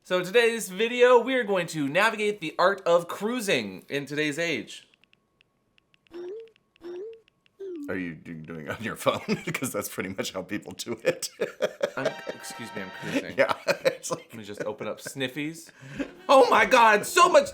So today's video, we are going to navigate the art of cruising in today's age. Are you doing it on your phone? Because that's pretty much how people do it. Excuse me, I'm cruising. Yeah. It's like... Let me just open up Sniffies. Oh my God, so much.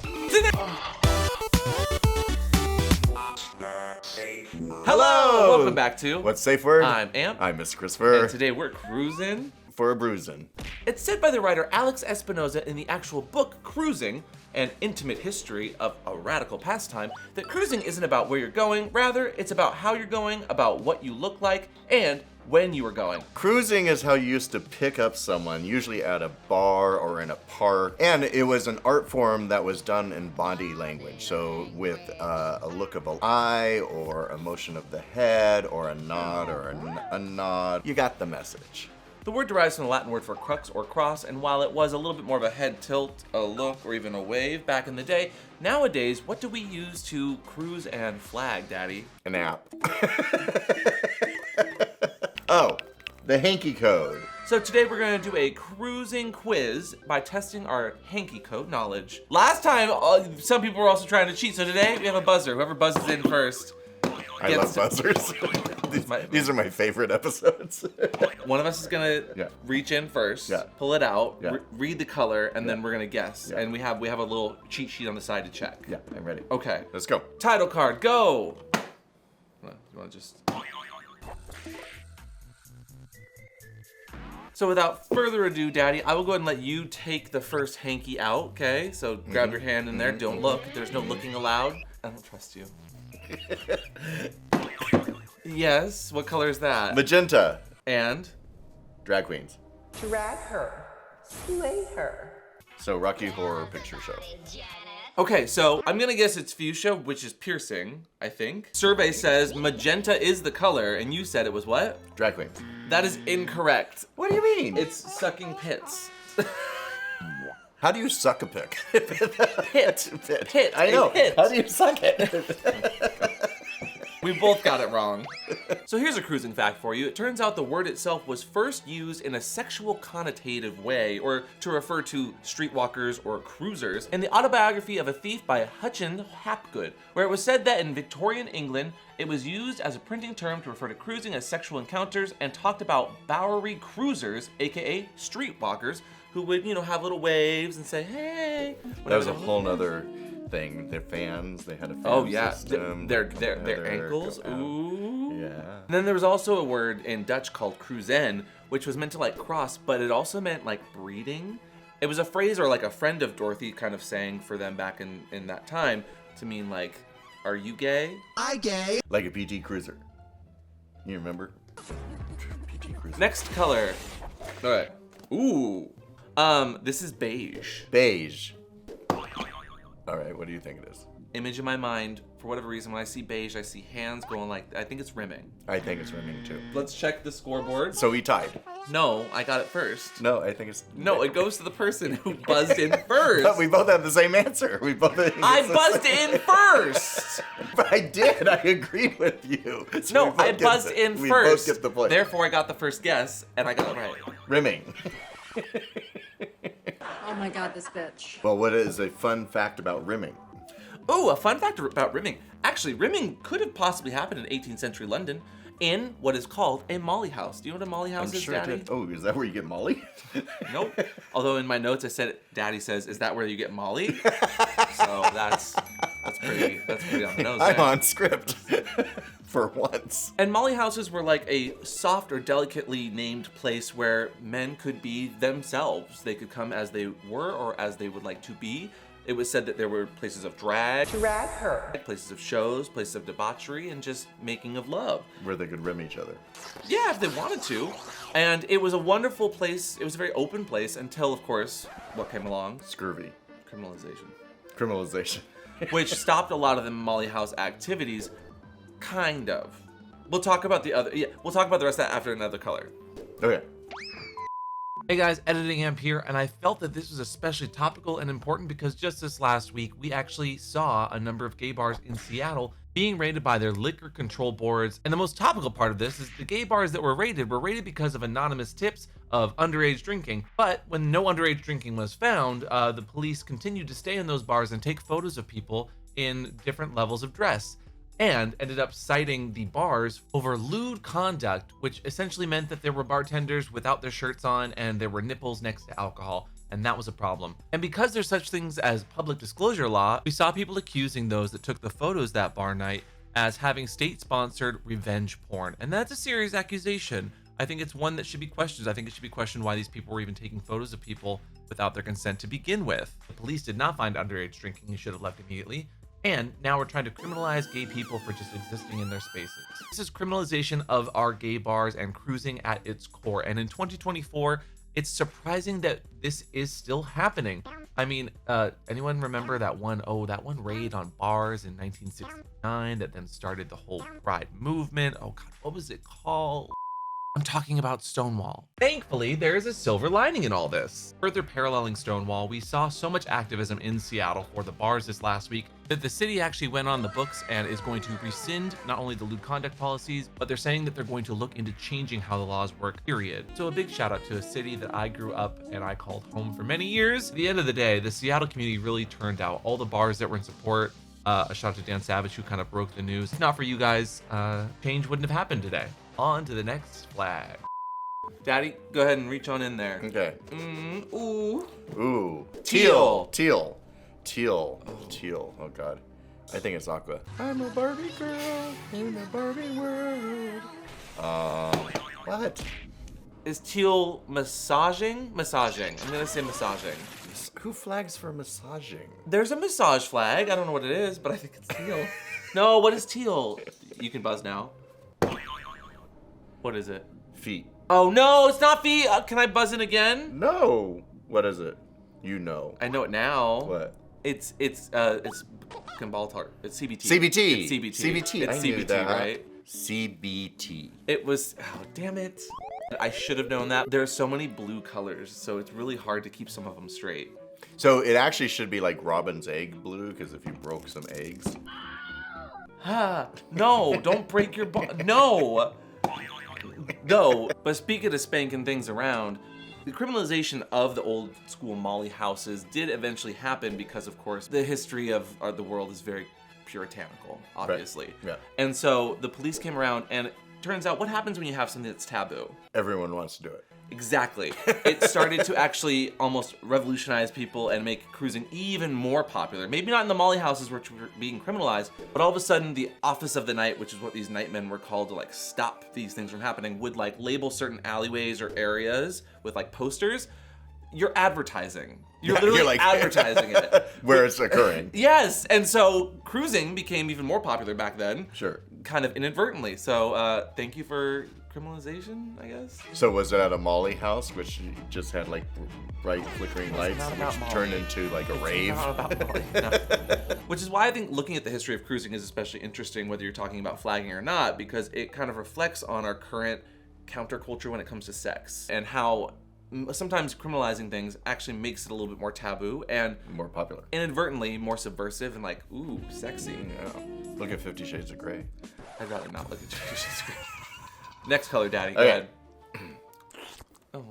Hello, welcome back to What's Safeword? I'm Amp. I'm Mr. Christopher. And today we're cruising for a bruising. It's said by the writer Alex Espinosa in the actual book Cruising, an intimate history of a radical pastime, that cruising isn't about where you're going, rather it's about how you're going, about what you look like, and when you are going. Cruising is how you used to pick up someone, usually at a bar or in a park, and it was an art form that was done in body language. So with a look of an eye, or a motion of the head, or a nod, or a nod, you got the message. The word derives from the Latin word for crux or cross, and while it was a little bit more of a head tilt, a look, or even a wave back in the day, nowadays, what do we use to cruise and flag, Daddy? An app. Oh, the hanky code. So today we're going to do a cruising quiz by testing our hanky code knowledge. Last time, some people were also trying to cheat, so today we have a buzzer. Whoever buzzes in first. I love buzzers. These are my favorite episodes. One of us is gonna reach in first, pull it out, read the color, and then we're gonna guess. And we have a little cheat sheet on the side to check. Yeah, I'm ready. Okay. Let's go. Title card, go! You wanna just... So without further ado, Daddy, I will go ahead and let you take the first hanky out, okay? So grab your hand in there, don't look. There's no looking allowed. I don't trust you. Yes, what color is that? Magenta. And? Drag queens. Drag her. Slay her. So Rocky Horror Picture Show. Okay, so I'm gonna guess it's fuchsia, which is piercing, I think. Survey says magenta is the color, and you said it was what? Drag queens. That is incorrect. What do you mean? It's sucking pits. How do you suck a pick? Pit. I know. Pit. How do you suck it? We both got it wrong. So here's a cruising fact for you. It turns out the word itself was first used in a sexual connotative way, or to refer to streetwalkers or cruisers, in the autobiography of a thief by Hutchin Hapgood, where it was said that in Victorian England, it was used as a printing term to refer to cruising as sexual encounters, and talked about Bowery cruisers, aka streetwalkers, who would, have little waves and say, hey. That was a whole nother thing. Their fans, they had a fan system. Their ankles. Ooh. Yeah. And then there was also a word in Dutch called cruisen, which was meant to cross, but it also meant breeding. It was a phrase or a friend of Dorothy kind of saying for them back in that time to mean are you gay? I gay. Like a PG Cruiser. You remember? PG Cruiser. Next color. All right. Ooh. This is beige. Beige. All right, what do you think it is? Image in my mind, for whatever reason, when I see beige, I see hands going I think it's rimming. I think it's rimming too. Let's check the scoreboard. So we tied. No, I got it first. No, I think it's... No, it goes to the person who buzzed in first. But we both have the same answer. We both. I buzzed in first. But I did. I agreed with you. So no, I buzzed in we first. Both get the point. Therefore, I got the first guess, and I got it right. Rimming. Oh my God, this bitch. Well, what is a fun fact about rimming? Oh, a fun fact about rimming. Actually, rimming could have possibly happened in 18th century London in what is called a molly house. Do you know what a molly house is, sure Daddy? it did. Oh, is that where you get molly? Nope. Although in my notes I said, Daddy says, is that where you get molly? So that's pretty on the nose. I'm on script. For once. And molly houses were a soft or delicately named place where men could be themselves. They could come as they were or as they would like to be. It was said that there were places of drag, her. places of shows, places of debauchery, and just making of love. Where they could rim each other. Yeah, if they wanted to. And it was a wonderful place. It was a very open place until, of course, what came along? Scurvy. Criminalization. Which stopped a lot of the molly house activities. Kind of. We'll talk about the rest of that after another color. Okay. Hey guys, Editing Amp here, and I felt that this was especially topical and important because just this last week, we actually saw a number of gay bars in Seattle being rated by their liquor control boards. And the most topical part of this is the gay bars that were rated because of anonymous tips of underage drinking. But when no underage drinking was found, the police continued to stay in those bars and take photos of people in different levels of dress, and ended up citing the bars over lewd conduct, which essentially meant that there were bartenders without their shirts on and there were nipples next to alcohol, and that was a problem. And because there's such things as public disclosure law, we saw people accusing those that took the photos that bar night as having state-sponsored revenge porn, and that's a serious accusation. I think it's one that should be questioned. I think it should be questioned why these people were even taking photos of people without their consent to begin with. The police did not find underage drinking and should have left immediately. And now we're trying to criminalize gay people for just existing in their spaces. This is criminalization of our gay bars and cruising at its core. And in 2024, it's surprising that this is still happening. I mean, anyone remember that one raid on bars in 1969 that then started the whole Pride movement? Oh God, what was it called? I'm talking about Stonewall. Thankfully, there is a silver lining in all this. Further paralleling Stonewall, we saw so much activism in Seattle for the bars this last week that the city actually went on the books and is going to rescind not only the lewd conduct policies, but they're saying that they're going to look into changing how the laws work, period. So a big shout out to a city that I grew up and I called home for many years. At the end of the day, the Seattle community really turned out. All the bars that were in support, a shout out to Dan Savage who kind of broke the news. If not for you guys, change wouldn't have happened today. On to the next flag. Daddy, go ahead and reach on in there. Okay. Ooh. Ooh. Teal. Teal. Teal. Teal. Oh God. I think it's aqua. I'm a Barbie girl in a Barbie world. What? Is teal massaging? Massaging. I'm gonna say massaging. Who flags for massaging? There's a massage flag. I don't know what it is, but I think it's teal. No, what is teal? You can buzz now. What is it? Feet. Oh no, it's not feet. Can I buzz in again? No. What is it? You know. I know it now. What? It's Kimbaltar. It's CBT. CBT. It's CBT. CBT. It's I knew CBT, that. right? CBT. It was. Oh damn it! I should have known that. There are so many blue colors, so it's really hard to keep some of them straight. So it actually should be like Robin's egg blue, because if you broke some eggs. No, don't break your No. No, but speaking of spanking things around, the criminalization of the old school Molly houses did eventually happen because, of course, the history of the world is very puritanical, obviously. Right. Yeah. And so the police came around, and it turns out what happens when you have something that's taboo? Everyone wants to do it. Exactly. It started to actually almost revolutionize people and make cruising even more popular. Maybe not in the Molly houses which were being criminalized, but all of a sudden the office of the night, which is what these nightmen were called to like stop these things from happening, would like label certain alleyways or areas with like posters. You're advertising. You're literally you're like, advertising it. Where it's occurring. Yes, and so cruising became even more popular back then. Sure. Kind of inadvertently. So thank you for criminalization, I guess. So was it at a Molly house, which just had like bright flickering lights, not about which Molly. turned into like a rave? Not about Molly, no. Which is why I think looking at the history of cruising is especially interesting, whether you're talking about flagging or not, because it kind of reflects on our current counterculture when it comes to sex and how sometimes criminalizing things actually makes it a little bit more taboo and More popular. inadvertently more subversive and like, ooh, sexy. Yeah. Look at 50 Shades of Grey. I'd rather not look at your screen. Next color, Daddy. Go Okay. ahead. Oh.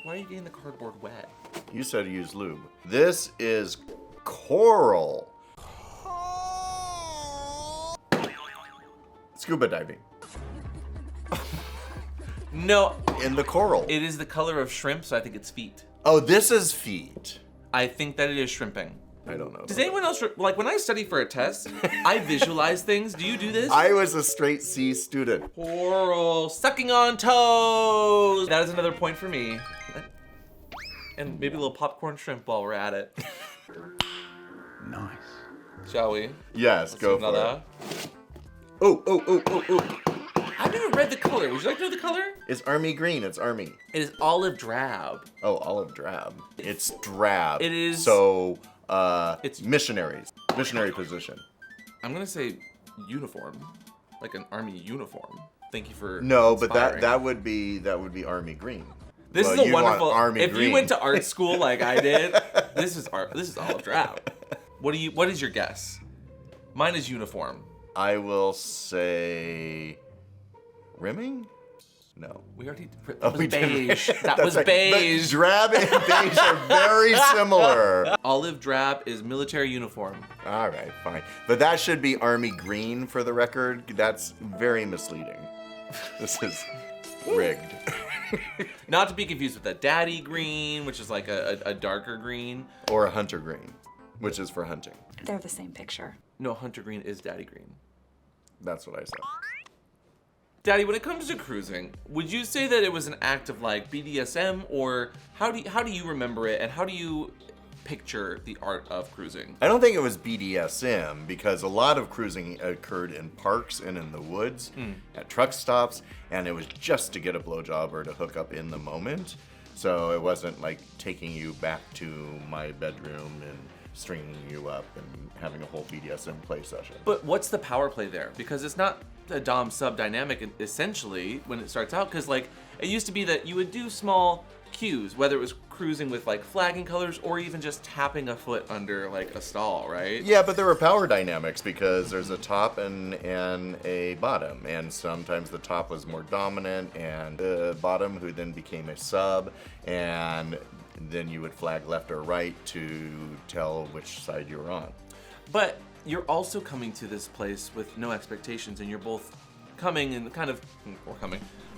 Why are you getting the cardboard wet? You said use lube. This is coral. Scuba diving. No, In the coral. it is the color of shrimp, so I think it's feet. Oh, this is feet. I think that it is shrimping. I don't know. Does anyone else, like when I study for a test, I visualize things. Do you do this? I was a straight C student. Coral, sucking on toes. That is another point for me. And maybe a little popcorn shrimp while we're at it. Nice. Shall we? Yes, Let's go do for another. it. Oh. I've never read the color. Would you like to know the color? It's army green. It's army. It is olive drab. Oh, olive drab. It's drab. It is- So, It's- missionaries. Missionary position. I'm gonna say uniform, like an army uniform. Thank you for No, but inspiring. that would be army green. This Well, is a you'd want wonderful. army If green. you went to art school like I did, this is olive drab. What is your guess? Mine is uniform. I will say rimming? No. We already. Oh, That was we did. beige. That That's was right. beige. But drab and beige are very similar. Olive drab is military uniform. All right, fine. But that should be army green for the record. That's very misleading. This is rigged. Not to be confused with a daddy green, which is like a darker green. Or a hunter green, which is for hunting. They're the same picture. No, hunter green is daddy green. That's what I said. Daddy, when it comes to cruising, would you say that it was an act of like BDSM, or how do you remember it, and how do you picture the art of cruising? I don't think it was BDSM because a lot of cruising occurred in parks and in the woods, at truck stops, and it was just to get a blowjob or to hook up in the moment. So it wasn't like taking you back to my bedroom and stringing you up and having a whole BDSM play session. But what's the power play there? Because it's not a dom sub dynamic essentially when it starts out, because like it used to be that you would do small cues, whether it was cruising with like flagging colors or even just tapping a foot under like a stall, right? Yeah, but there were power dynamics because there's a top and a bottom, and sometimes the top was more dominant and the bottom, who then became a sub, and then you would flag left or right to tell which side you were on. But you're also coming to this place with no expectations, and you're both coming and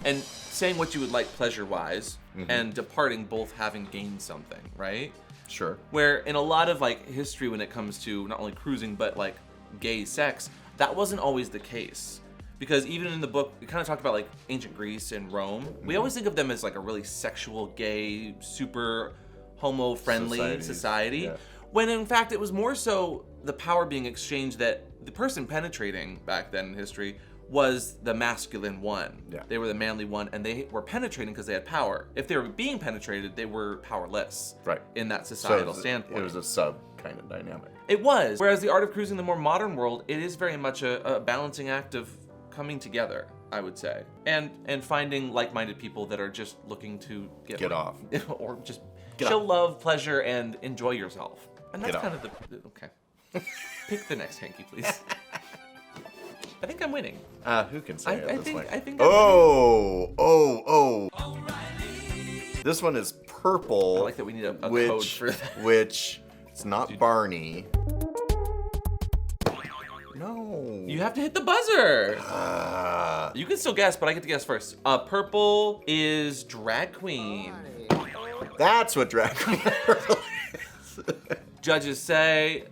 and saying what you would like pleasure-wise, and departing both having gained something, right? Sure. Where in a lot of like history when it comes to not only cruising but like gay sex, that wasn't always the case. Because even in the book, we kind of talked about like ancient Greece and Rome. We always think of them as like a really sexual, gay, super homo-friendly society. Yeah. When in fact it was more so the power being exchanged, that the person penetrating back then in history was the masculine one. Yeah. They were the manly one, and they were penetrating because they had power. If they were being penetrated, they were powerless. Right. In that societal So standpoint. it was a sub kind of dynamic. It was. Whereas the art of cruising, the more modern world, it is very much a balancing act of coming together, I would say, and finding like-minded people that are just looking to get off. or just Get show off. love, pleasure, and enjoy yourself. And that's Get kind of the okay. Pick the next hanky, please. I think I'm winning. Who can say at this point? I think I'm Oh. This one is purple. I like that we need a code which, for that. Which, it's not Barney. No. You have to hit the buzzer. Ah. You can still guess, but I get to guess first. Purple is drag queen. That's what drag queen is. Judges say,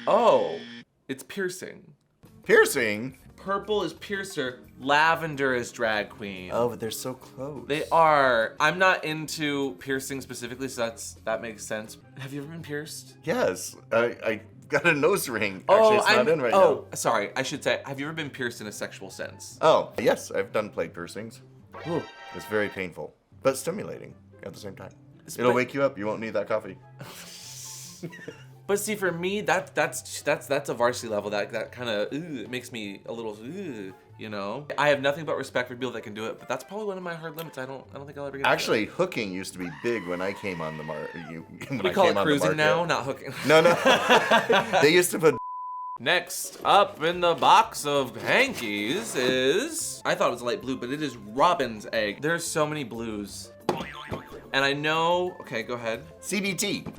oh, it's piercing. Piercing? Purple is piercer, lavender is drag queen. Oh, but they're so close. They are. I'm not into piercing specifically, so that makes sense. Have you ever been pierced? Yes. I got a nose ring. Actually, it's not in right now. Oh, sorry. I should say, have you ever been pierced in a sexual sense? Oh, yes. I've done plague piercings. Ooh. It's very painful, but stimulating at the same time. It's- It'll but- wake you up. You won't need that coffee. But see, for me, that's a varsity level. That kind of it makes me a little you know. I have nothing but respect for people that can do it, but that's probably one of my hard limits. I don't think I'll ever get. Actually, hooking used to be big when I came on the market. we call it cruising now, not hooking. No. They used to put. Next up in the box of hankies is, I thought it was light blue, but it is robin's egg. There's so many blues. And I know, okay, go ahead. CBT.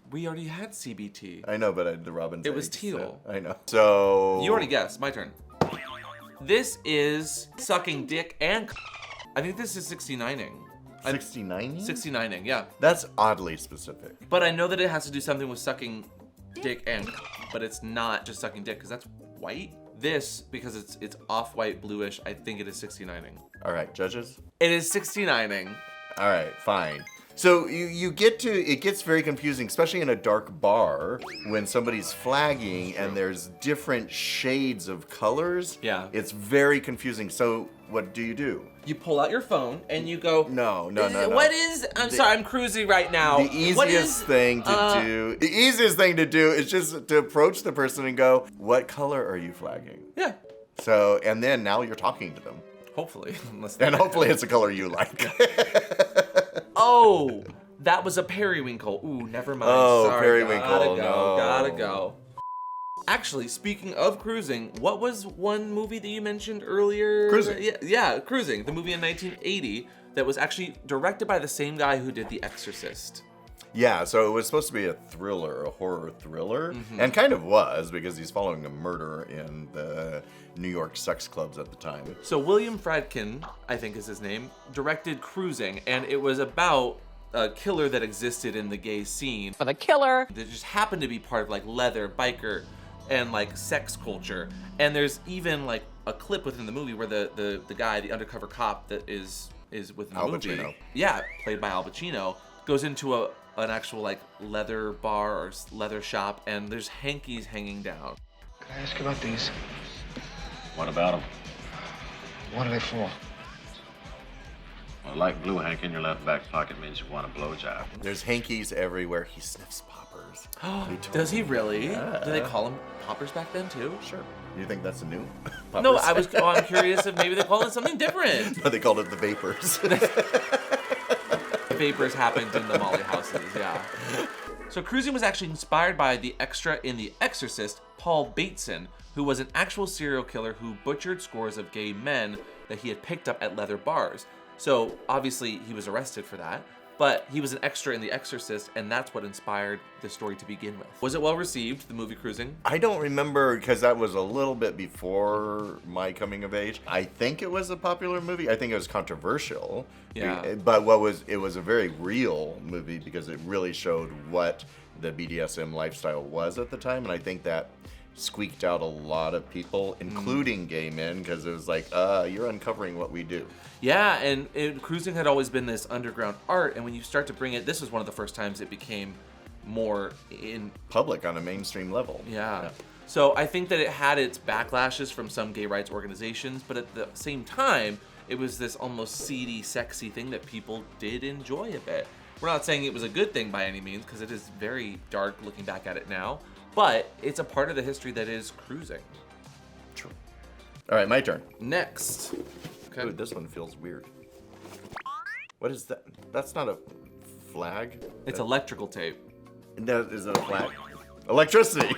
We already had CBT. I know, but the robin's It was eggs, teal. so I know. So. You already guessed, my turn. This is sucking dick and I think this is 69ing. 69? 69ing, yeah. That's oddly specific. But I know that it has to do something with sucking dick and, but it's not just sucking dick, because that's white. This, because it's off-white bluish, I think it is 69ing. All right, judges. It is 69ing. All right, fine. So you get to, it gets very confusing, especially in a dark bar when somebody's flagging and there's different shades of colors. Yeah. It's very confusing. So what do? You pull out your phone and you go, No. What is, I'm sorry, I'm cruising right now. The easiest thing to do is just to approach the person and go, what color are you flagging? Yeah, So, and then now you're talking to them. hopefully. Unless And hopefully it's a color you like. Oh, that was a periwinkle. Ooh, never mind. Oh, Sorry, periwinkle, Gotta go, no. gotta go. Actually, speaking of cruising, what was one movie that you mentioned earlier? Cruising. Yeah, Cruising, the movie in 1980 that was actually directed by the same guy who did The Exorcist. Yeah, so it was supposed to be a thriller, a horror thriller, and kind of was, because he's following a murder in the New York sex clubs at the time. So William Friedkin, I think is his name, directed Cruising, and it was about a killer that existed in the gay scene. For the killer. That just happened to be part of like leather, biker, and like sex culture. And there's even like a clip within the movie where the guy, the undercover cop that is within the Al movie, Pacino. yeah, played by Al Pacino, goes into an actual like leather bar or leather shop, and there's hankies hanging down. Can I ask you about these? What about them? What are they for? Well, like blue hanky in your left back pocket means you want a blowjob. There's hankies everywhere. He sniffs poppers. Does he really? Do they call them poppers back then too? Sure. You think that's a new? No, Poppers? I'm curious if maybe they call it something different. No, they called it the vapors. Vapors happened in the Molly houses, yeah. So Cruising was actually inspired by the extra in The Exorcist, Paul Bateson, who was an actual serial killer who butchered scores of gay men that he had picked up at leather bars. So obviously he was arrested for that, but he was an extra in The Exorcist, and that's what inspired the story to begin with. Was it well received, the movie Cruising? I don't remember, because that was a little bit before my coming of age. I think it was a popular movie. I think it was controversial. Yeah. But it was a very real movie, because it really showed what the BDSM lifestyle was at the time, and I think that squeaked out a lot of people, including gay men, because it was like, you're uncovering what we do. Yeah, and Cruising had always been this underground art, and when you start to bring it, this was one of the first times it became more in Public on a mainstream level. Yeah. So I think that it had its backlashes from some gay rights organizations, but at the same time, it was this almost seedy, sexy thing that people did enjoy a bit. We're not saying it was a good thing by any means, because it is very dark looking back at it now, but it's a part of the history that is Cruising. True. All right, my turn. Next. Okay. Ooh, this one feels weird. What is that? That's not a flag. It's electrical tape. That is it a flag? Electricity.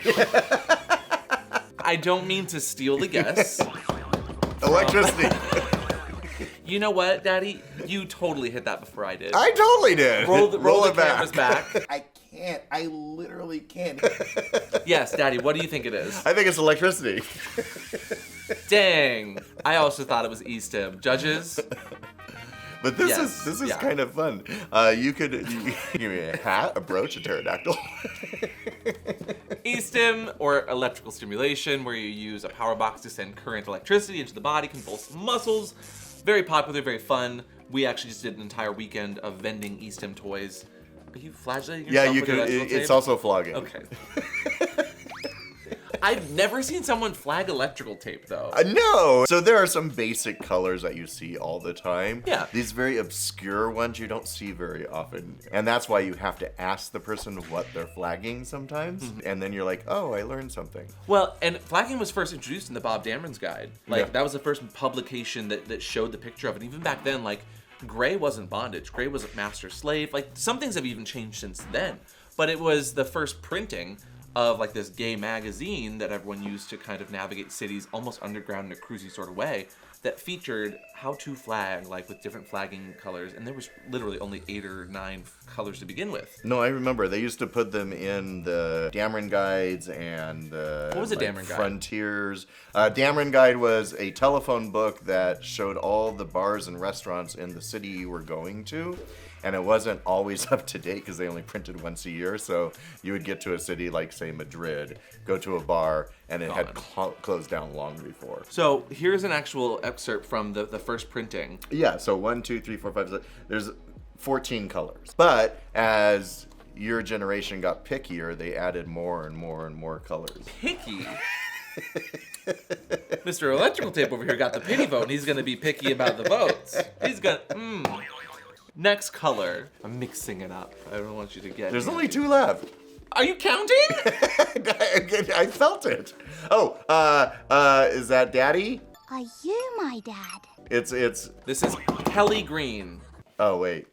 I don't mean to steal the guess. Electricity. You know what, Daddy? You totally hit that before I did. I totally did. Roll the it cameras back. I can't. I literally can't. Yes, Daddy, what do you think it is? I think it's electricity. Dang. I also thought it was Eastham. Judges? But this Yes, is yeah. kind of fun. You could give me a hat, a brooch, a pterodactyl. Eastham, or electrical stimulation, where you use a power box to send current electricity into the body, convulse muscles. Very popular, very fun. We actually just did an entire weekend of vending Eastham toys. Are you flagellating yourself Yeah, you with could. electrical It's tape? also flogging. Okay. I've never seen someone flag electrical tape, though. No. So there are some basic colors that you see all the time. Yeah. These very obscure ones you don't see very often. And that's why you have to ask the person what they're flagging sometimes. Mm-hmm. And then you're like, oh, I learned something. Well, and flagging was first introduced in the Bob Dameron's Guide. Like, Yeah. that was the first publication that showed the picture of it. Even back then, like, gray wasn't bondage. Gray was master-slave. Like, some things have even changed since then. But it was the first printing of, like, this gay magazine that everyone used to kind of navigate cities almost underground in a cruisy sort of way that featured how to flag, like, with different flagging colors. And there was literally only 8 or 9 colors to begin with. No, I remember. They used to put them in the Dameron Guides and the What was a Dameron Guide? Frontiers. Dameron Guide was a telephone book that showed all the bars and restaurants in the city you were going to. And it wasn't always up to date because they only printed once a year. So you would get to a city like, say, Madrid, go to a bar, and it had closed down long before. So here's an actual excerpt from the first printing. Yeah, so 1, 2, 3, 4, 5, 6. There's 14 colors. But as your generation got pickier, they added more and more and more colors. Picky? Mr. Electrical Tape over here got the pity vote, and he's going to be picky about the votes. He's going to... Next color. I'm mixing it up. I don't want you to get... There's only 2 left. Are you counting? I felt it. Oh, is that Daddy? Are you my dad? It's. This is Kelly Green. Oh wait.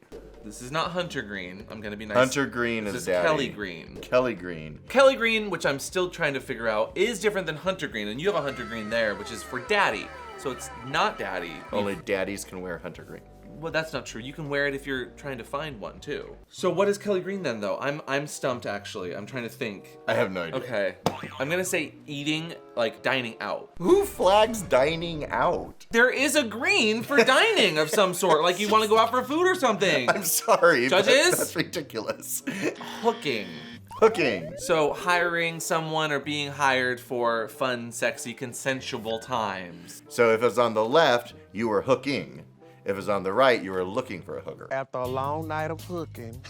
This is not Hunter Green. I'm gonna be nice. Hunter Green this is is daddy. Kelly Green. Kelly Green. Kelly Green, which I'm still trying to figure out, is different than Hunter Green, and you have a Hunter Green there, which is for daddy. So it's not daddy. Only daddies can wear Hunter Green. Well, that's not true. You can wear it if you're trying to find one too. So what is Kelly Green then, though? I'm stumped actually. I'm trying to think. I have no idea. Okay, I'm gonna say eating, like dining out. Who flags dining out? There is a green for dining of some sort, like you want to go out for food or something. I'm sorry, but Judges? that's ridiculous. Hooking. Hooking. So hiring someone or being hired for fun, sexy, consensual times. So if it's on the left, you were hooking. If it's on the right, you were looking for a hooker. After a long night of hooking.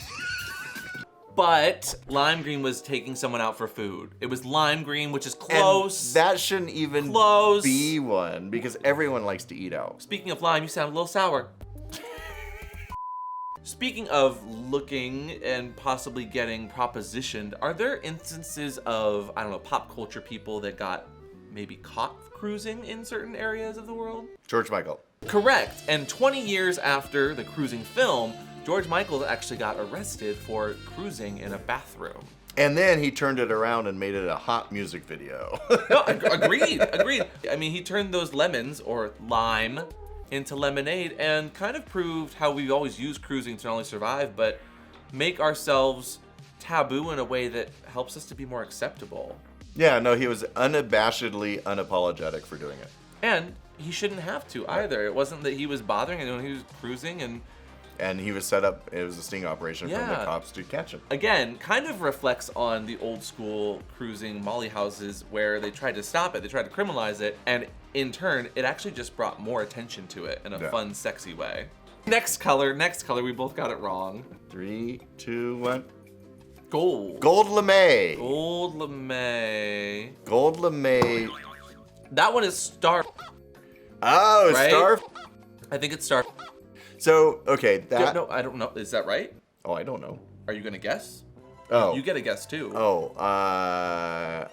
But lime green was taking someone out for food. It was lime green, which is close. And that shouldn't even Close. be one because everyone likes to eat out. Speaking of lime, you sound a little sour. Speaking of looking and possibly getting propositioned, are there instances of, I don't know, pop culture people that got maybe caught cruising in certain areas of the world? George Michael. Correct. And 20 years after the cruising film, George Michael actually got arrested for cruising in a bathroom. And then he turned it around and made it a hot music video. No, agreed. I mean, he turned those lemons, or lime, into lemonade and kind of proved how we always use cruising to not only survive, but make ourselves taboo in a way that helps us to be more acceptable. Yeah, no, he was unabashedly unapologetic for doing it. And he shouldn't have to either. It wasn't that he was bothering anyone, he was cruising And he was set up, it was a sting operation from the Yeah. cops to catch him. again, kind of reflects on the old school cruising molly houses where they tried to stop it, they tried to criminalize it, and in turn, it actually just brought more attention to it in a Yeah. fun, sexy way. Next color, we both got it wrong. 3, 2, 1. Gold. Gold lame. Gold lame. Gold lame. That one is star. Oh, Right? star. I think it's star. So, okay, that. No, I don't know. Is that right? Oh, I don't know. Are you gonna guess? Oh. You get a guess too. Oh, I'm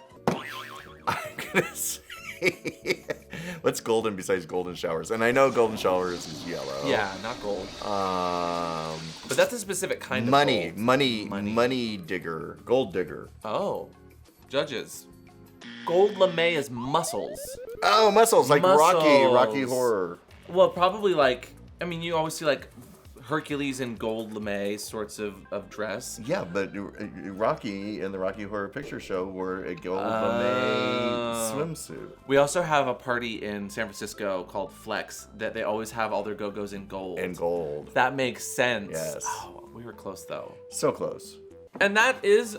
gonna say, what's golden besides golden showers? And I know golden showers is yellow. Yeah, not gold. But that's a specific kind money, of gold. money digger, gold digger. Oh, judges. Gold lame is muscles. Oh, muscles, like Rocky Muscles. Horror. Well, probably like, I mean, you always see like Hercules in gold lame sorts of dress. Yeah, but Rocky in the Rocky Horror Picture Show wore a gold Oh. lame swimsuit. We also have a party in San Francisco called Flex that they always have all their go-go's in gold. And gold. That makes sense. Yes. Oh, we were close though. So close. And that is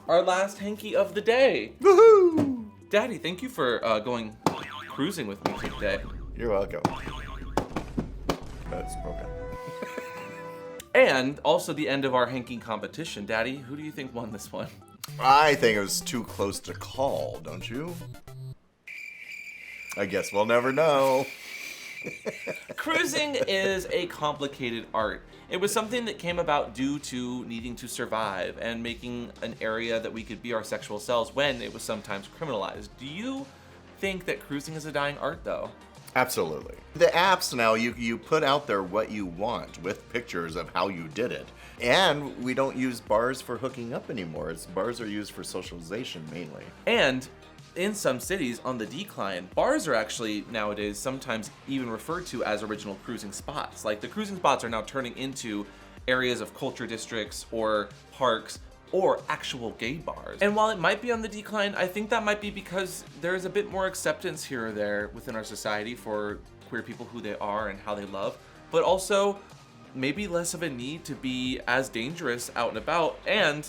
our last hanky of the day. Woohoo! Daddy, thank you for going cruising with me today. You're welcome. That's broken. And also the end of our hanky competition. Daddy, who do you think won this one? I think it was too close to call, don't you? I guess we'll never know. Cruising is a complicated art. It was something that came about due to needing to survive and making an area that we could be our sexual selves when it was sometimes criminalized. Do you think that cruising is a dying art, though? Absolutely. The apps now, you put out there what you want with pictures of how you did it. And we don't use bars for hooking up anymore. Bars are used for socialization mainly. And in some cities on the decline, bars are actually nowadays sometimes even referred to as original cruising spots. Like the cruising spots are now turning into areas of culture districts or parks or actual gay bars. And while it might be on the decline, I think that might be because there's a bit more acceptance here or there within our society for queer people, who they are and how they love, but also maybe less of a need to be as dangerous out and about and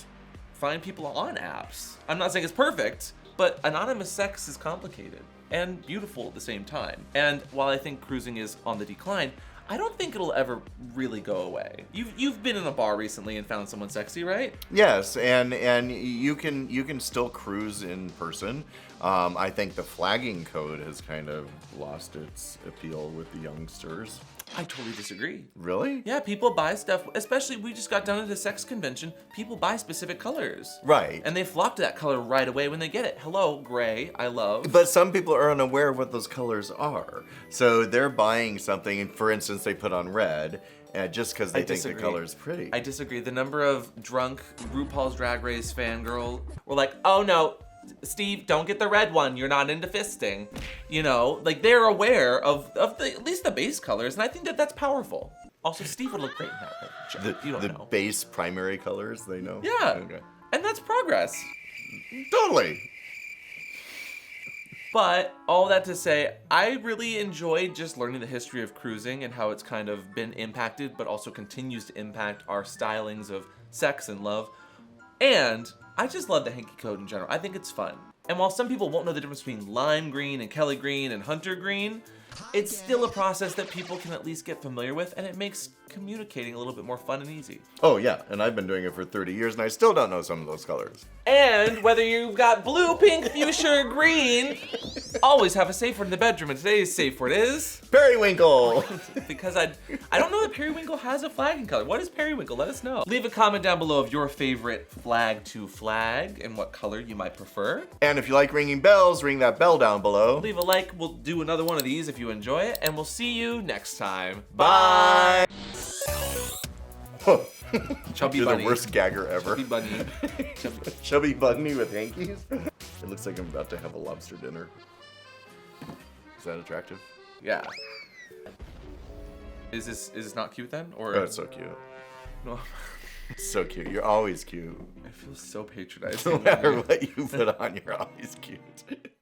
find people on apps. I'm not saying it's perfect, but anonymous sex is complicated and beautiful at the same time. And while I think cruising is on the decline, I don't think it'll ever really go away. You've been in a bar recently and found someone sexy, right? Yes, and you can still cruise in person. I think the flagging code has kind of lost its appeal with the youngsters. I totally disagree. Really? Yeah, people buy stuff, especially we just got done at a sex convention. People buy specific colors. Right. And they flock to that color right away when they get it. Hello, gray, I love. But some people are unaware of what those colors are. So they're buying something, and for instance, they put on red, just because they think the color's pretty. I disagree. The number of drunk RuPaul's Drag Race fangirl were like, oh no, Steve, don't get the red one. You're not into fisting. You know, like they're aware of at least the base colors, and I think that that's powerful. Also, Steve would look great in that red. You don't the know. base primary colors, they know? Yeah, Okay. and that's progress. Totally. But all that to say, I really enjoyed just learning the history of cruising and how it's kind of been impacted, but also continues to impact our stylings of sex and love. And I just love the hanky code in general. I think it's fun. And while some people won't know the difference between lime green and Kelly green and hunter green, it's still a process that people can at least get familiar with, and it makes communicating a little bit more fun and easy. Oh yeah, and I've been doing it for 30 years and I still don't know some of those colors. And whether you've got blue, pink, fuchsia, or green, always have a safe word in the bedroom. And today's safe word is Periwinkle! because I don't know that periwinkle has a flagging color. What is periwinkle? Let us know. Leave a comment down below of your favorite flag to flag and what color you might prefer. And if you like ringing bells, ring that bell down below. Leave a like. We'll do another one of these if you enjoy it, and we'll see you next time. Bye! Chubby You're bunny. the worst gagger ever. Chubby bunny. Chubby bunny with hankies? It looks like I'm about to have a lobster dinner. Is that attractive? Yeah. Is this not cute then? Or Oh, it's so cute. no? So cute. You're always cute. I feel so patronizing. No matter what you put on, you're always cute.